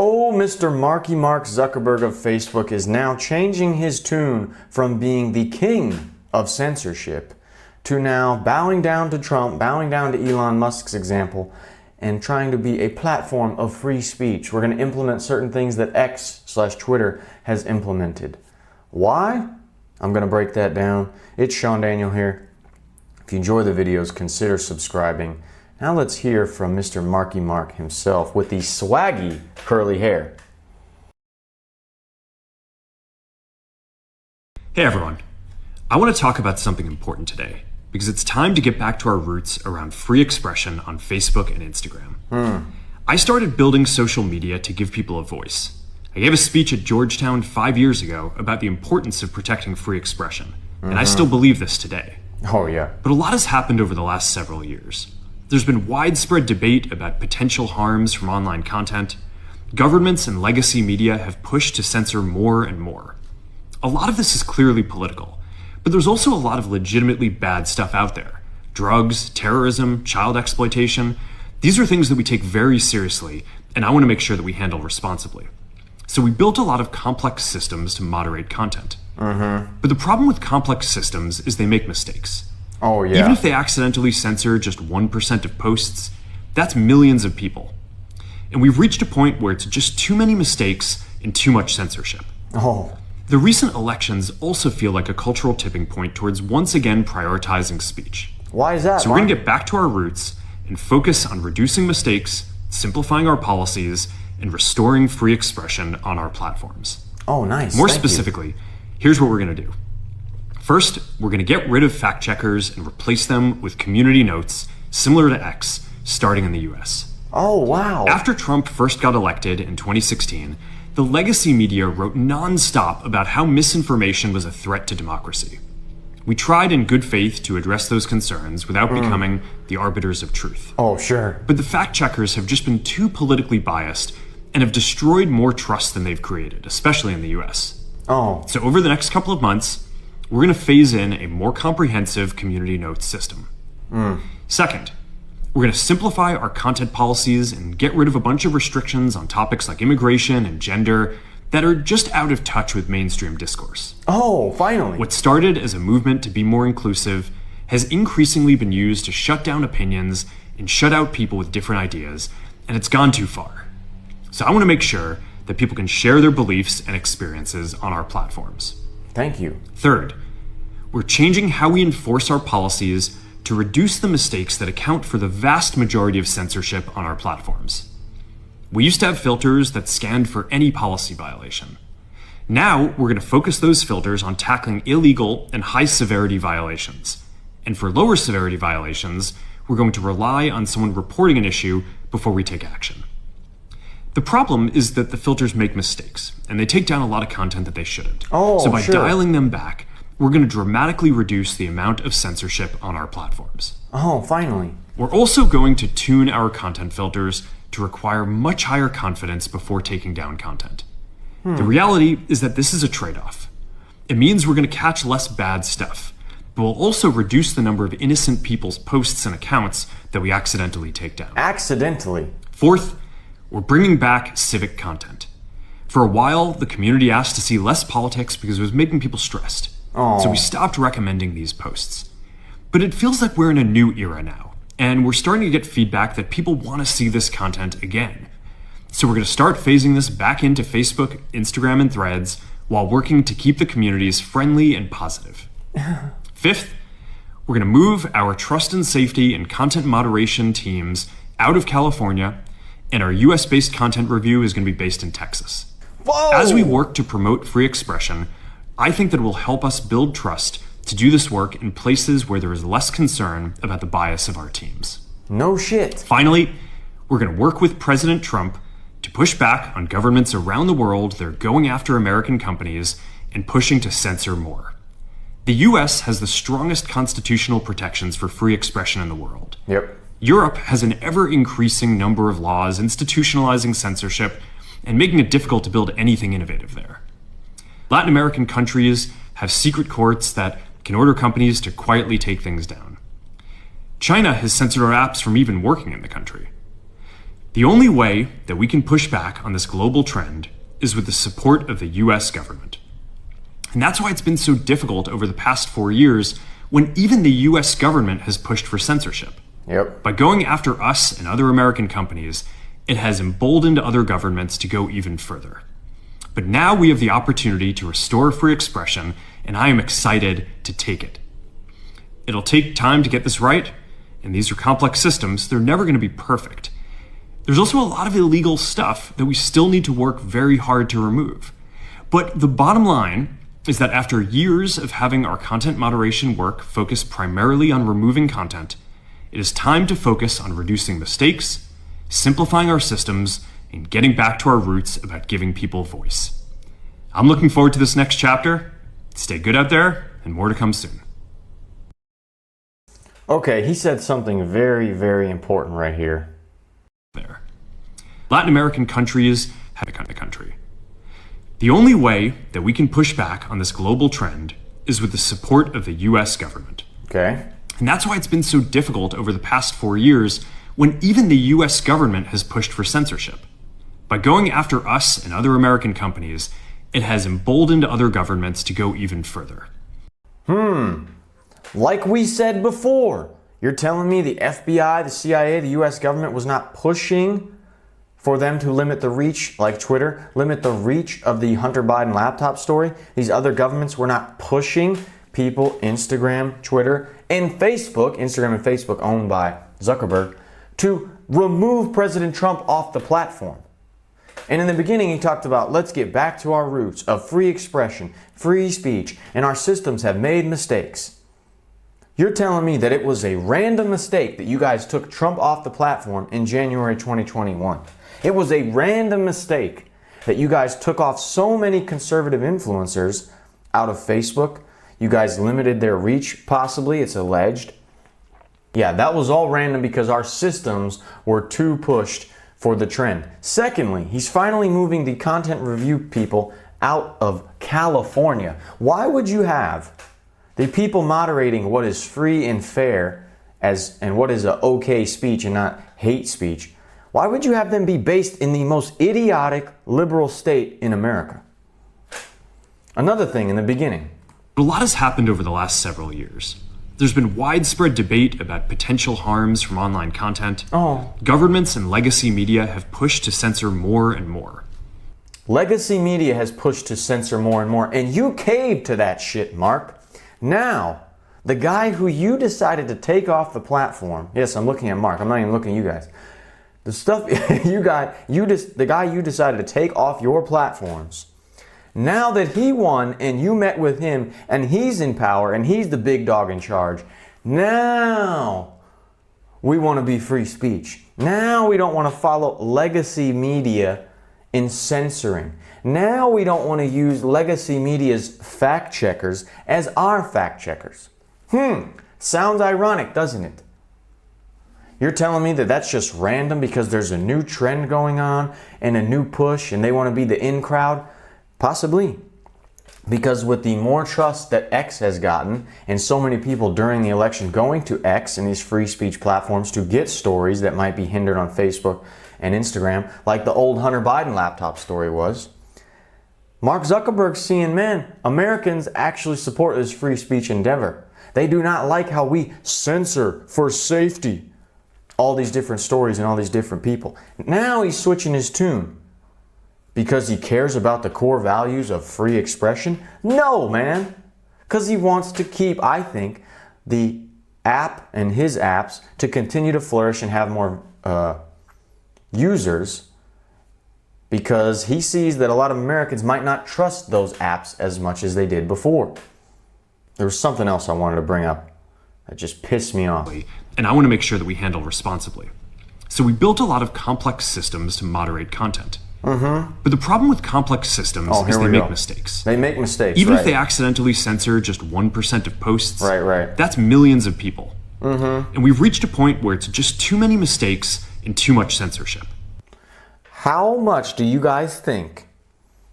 Oh, Mr. Marky Mark Zuckerberg of Facebook is now changing his tune from being the king of censorship to now bowing down to Trump, bowing down to Elon Musk's example, and trying to be a platform of free speech. We're going to implement certain things that X/Twitter has implemented. Why? I'm going to break that down. It's CEANDaniel here. If you enjoy the videos, consider subscribing. Now let's hear from Mr. Marky Mark himself with the swaggy curly hair. Hey everyone, I want to talk about something important today because it's time to get back to our roots around free expression on Facebook and Instagram. I started building social media to give people a voice. I gave a speech at Georgetown 5 years ago about the importance of protecting free expression, and I still believe this today. Oh yeah. But a lot has happened over the last several years. There's been widespread debate about potential harms from online content. Governments and legacy media have pushed to censor more and more. A lot of this is clearly political, but there's also a lot of legitimately bad stuff out there. Drugs, terrorism, child exploitation. These are things that we take very seriously, and I want to make sure that we handle responsibly. So we built a lot of complex systems to moderate content. But the problem with complex systems is they make mistakes. Oh yeah. Even if they accidentally censor just 1% of posts, that's millions of people. And we've reached a point where it's just too many mistakes and too much censorship. Oh. The recent elections also feel like a cultural tipping point towards once again prioritizing speech. Why is that? So we're going to get back to our roots and focus on reducing mistakes, simplifying our policies, and restoring free expression on our platforms. Oh, nice. More Thank you. specifically, here's what we're going to do. First, we're going to get rid of fact checkers and replace them with community notes, similar to X, starting in the US. Oh, wow. After Trump first got elected in 2016, the legacy media wrote nonstop about how misinformation was a threat to democracy. We tried in good faith to address those concerns without becoming the arbiters of truth. Oh, sure. But the fact checkers have just been too politically biased and have destroyed more trust than they've created, especially in the US. Oh. So over the next couple of months, we're going to phase in a more comprehensive community notes system. Second, we're going to simplify our content policies and get rid of a bunch of restrictions on topics like immigration and gender that are just out of touch with mainstream discourse. Oh, finally. What started as a movement to be more inclusive has increasingly been used to shut down opinions and shut out people with different ideas, and it's gone too far. So I want to make sure that people can share their beliefs and experiences on our platforms. Thank you. Third, we're changing how we enforce our policies to reduce the mistakes that account for the vast majority of censorship on our platforms. We used to have filters that scanned for any policy violation. Now, we're going to focus those filters on tackling illegal and high-severity violations. And for lower severity violations, we're going to rely on someone reporting an issue before we take action. The problem is that the filters make mistakes, and they take down a lot of content that they shouldn't. Oh, so by sure. dialing them back, we're going to dramatically reduce the amount of censorship on our platforms. Oh, finally. We're also going to tune our content filters to require much higher confidence before taking down content. The reality is that this is a trade-off. It means we're going to catch less bad stuff, but we'll also reduce the number of innocent people's posts and accounts that we accidentally take down. Accidentally. Fourth, we're bringing back civic content. For a while, the community asked to see less politics because it was making people stressed. Oh. So we stopped recommending these posts. But it feels like we're in a new era now, and we're starting to get feedback that people want to see this content again. So we're going to start phasing this back into Facebook, Instagram, and Threads while working to keep the communities friendly and positive. Fifth, we're going to move our trust and safety and content moderation teams out of California, and our US-based content review is going to be based in Texas. Whoa! As we work to promote free expression, I think that it will help us build trust to do this work in places where there is less concern about the bias of our teams. No shit. Finally, we're going to work with President Trump to push back on governments around the world that are going after American companies and pushing to censor more. The US has the strongest constitutional protections for free expression in the world. Yep. Europe has an ever-increasing number of laws institutionalizing censorship and making it difficult to build anything innovative there. Latin American countries have secret courts that can order companies to quietly take things down. China has censored our apps from even working in the country. The only way that we can push back on this global trend is with the support of the US government. And that's why it's been so difficult over the past 4 years when even the US government has pushed for censorship. Yep. By going after us and other American companies, it has emboldened other governments to go even further. But now we have the opportunity to restore free expression, and I am excited to take it. It'll take time to get this right, and these are complex systems. They're never going to be perfect. There's also a lot of illegal stuff that we still need to work very hard to remove. But the bottom line is that after years of having our content moderation work focus primarily on removing content, it is time to focus on reducing mistakes, simplifying our systems, and getting back to our roots about giving people voice. I'm looking forward to this next chapter. Stay good out there, and more to come soon. Okay, he said something very, very important right here. There. Latin American countries have a country. The only way that we can push back on this global trend is with the support of the US government. Okay. And that's why it's been so difficult over the past 4 years when even the US government has pushed for censorship. By going after us and other American companies, it has emboldened other governments to go even further. Like we said before, you're telling me the FBI, the CIA, the US government was not pushing for them to limit the reach, like Twitter, limit the reach of the Hunter Biden laptop story? These other governments were not pushing people, Instagram, Twitter, and Facebook, Instagram and Facebook owned by Zuckerberg, to remove President Trump off the platform. And in the beginning, he talked about, let's get back to our roots of free expression, free speech, and our systems have made mistakes. You're telling me that it was a random mistake that you guys took Trump off the platform in January 2021. It was a random mistake that you guys took off so many conservative influencers out of Facebook. You guys limited their reach, possibly, it's alleged. Yeah, that was all random because our systems were too pushed for the trend. Secondly, he's finally moving the content review people out of California. Why would you have the people moderating what is free and fair and what is a okay speech and not hate speech? Why would you have them be based in the most idiotic liberal state in America? Another thing in the beginning. A lot has happened over the last several years. There's been widespread debate about potential harms from online content. Governments and legacy media have pushed to censor more and more. Legacy media has pushed to censor more and more, and you caved to that shit, Mark. Now, the guy who you decided to take off the platform, yes, I'm looking at Mark, I'm not even looking at you guys. The stuff the guy you decided to take off your platforms, now that he won and you met with him and he's in power and he's the big dog in charge, now we want to be free speech. Now we don't want to follow legacy media in censoring. Now we don't want to use legacy media's fact checkers as our fact checkers. Sounds ironic, doesn't it? You're telling me that that's just random because there's a new trend going on and a new push and they want to be the in crowd? Possibly. Because with the more trust that X has gotten and so many people during the election going to X and these free speech platforms to get stories that might be hindered on Facebook and Instagram, like the old Hunter Biden laptop story was, Mark Zuckerberg's seeing, man, Americans actually support this free speech endeavor. They do not like how we censor for safety all these different stories and all these different people. Now he's switching his tune because he cares about the core values of free expression? No, man. Because he wants to keep, I think, the app and his apps to continue to flourish and have more users, because he sees that a lot of Americans might not trust those apps as much as they did before. There was something else I wanted to bring up that just pissed me off. And I want to make sure that we handle responsibly. So we built a lot of complex systems to moderate content. But the problem with complex systems is they make mistakes. They make mistakes, Even if they accidentally censor just 1% of posts, right. That's millions of people. And we've reached a point where it's just too many mistakes and too much censorship. How much do you guys think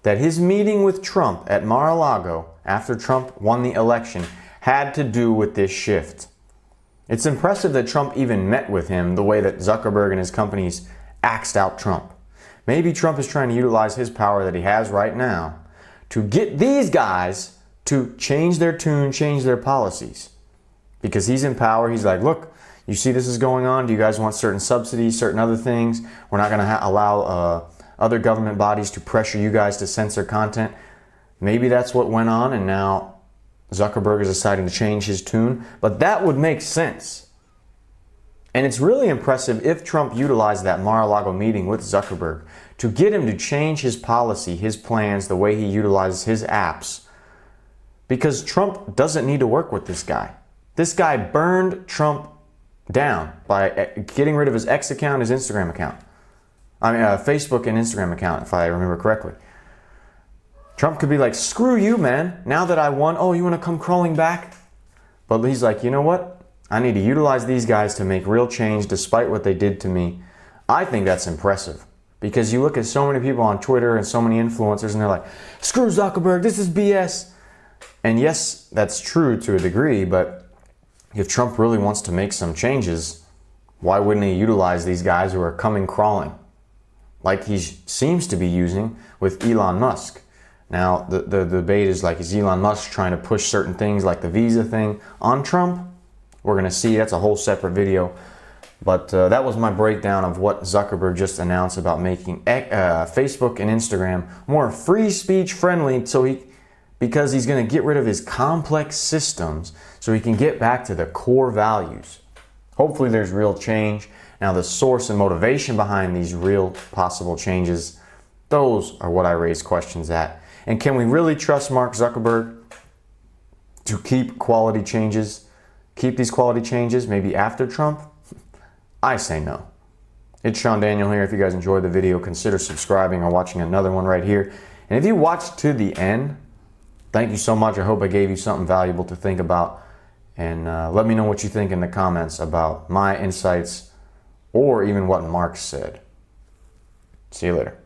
that his meeting with Trump at Mar-a-Lago after Trump won the election had to do with this shift? It's impressive that Trump even met with him the way that Zuckerberg and his companies axed out Trump. Maybe Trump is trying to utilize his power that he has right now to get these guys to change their tune, change their policies. Because he's in power, he's like, look, you see this is going on? Do you guys want certain subsidies, certain other things? We're not going to allow other government bodies to pressure you guys to censor content. Maybe that's what went on, and now Zuckerberg is deciding to change his tune. But that would make sense. And it's really impressive if Trump utilized that Mar-a-Lago meeting with Zuckerberg to get him to change his policy, his plans, the way he utilizes his apps. Because Trump doesn't need to work with this guy. This guy burned Trump down by getting rid of his X account, his Instagram account. Facebook and Instagram account, if I remember correctly. Trump could be like, screw you, man. Now that I won, oh, you want to come crawling back? But he's like, you know what? I need to utilize these guys to make real change despite what they did to me. I think that's impressive. Because you look at so many people on Twitter and so many influencers and they're like, screw Zuckerberg, this is BS. And yes, that's true to a degree, but if Trump really wants to make some changes, why wouldn't he utilize these guys who are coming crawling? Like he seems to be using with Elon Musk. Now, the debate is like, is Elon Musk trying to push certain things like the visa thing on Trump? We're going to see. That's a whole separate video. But that was my breakdown of what Zuckerberg just announced about making Facebook and Instagram more free speech friendly, because he's going to get rid of his complex systems so he can get back to the core values. Hopefully there's real change. Now the source and motivation behind these real possible changes, those are what I raise questions at. And can we really trust Mark Zuckerberg to keep quality changes? Keep these quality changes maybe after Trump? I say no. It's CEANDaniel here. If you guys enjoyed the video, consider subscribing or watching another one right here. And if you watched to the end, thank you so much. I hope I gave you something valuable to think about. And let me know what you think in the comments about my insights or even what Mark said. See you later.